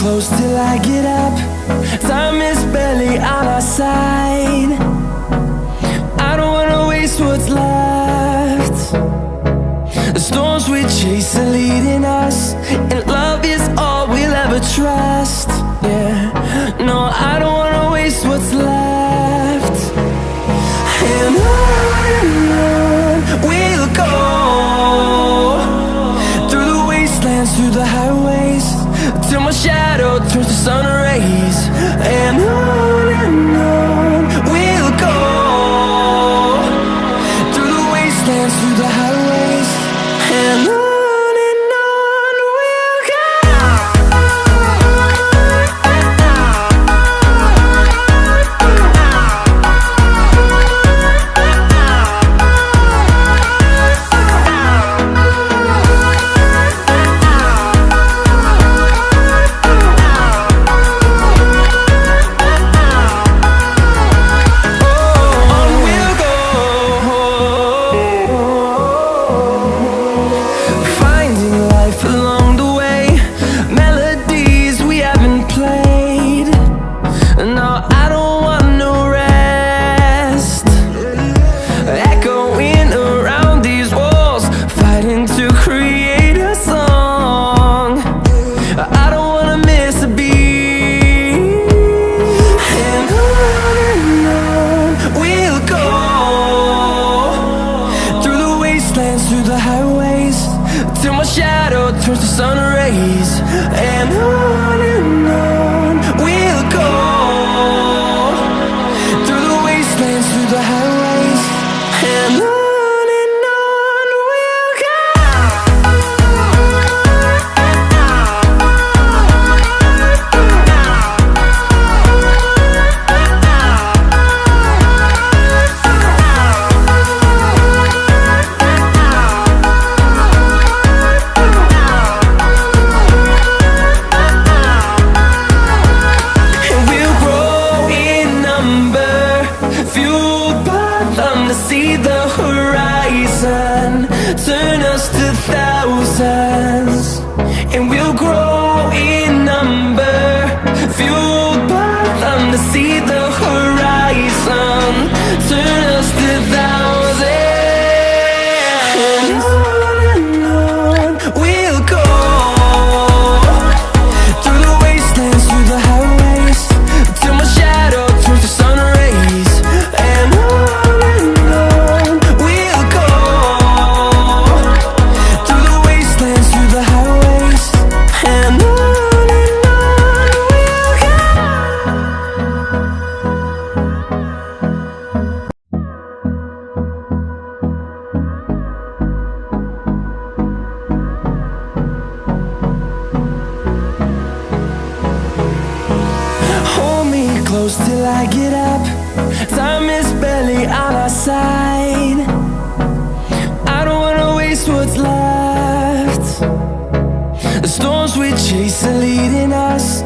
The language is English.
close till I get up. Time is barely on our side. I don't wanna waste what's left. The storms we chase are leading us, and love is all we'll ever trust. Yeah, no, I don't wanna waste what's left. And on we'll go, through the wastelands, through the highways, till my shadow turns to sun rays. And on we'll go, through the wastelands, through the highways, and on we'll go. Through the highways, till my shadow turns to sun rays. And on we'll go, through the wastelands, through the highways, and on we'll go. See the horizon turn us to thousands, and we'll grow in number, fueled by them. To see the horizon turn us to thousands, and on we'll go, through the wastelands, through the highways, till my shadow turns to sun rays. And close till I get up. Time is barely on our side. I don't wanna waste what's left. The storms we chase are leading us,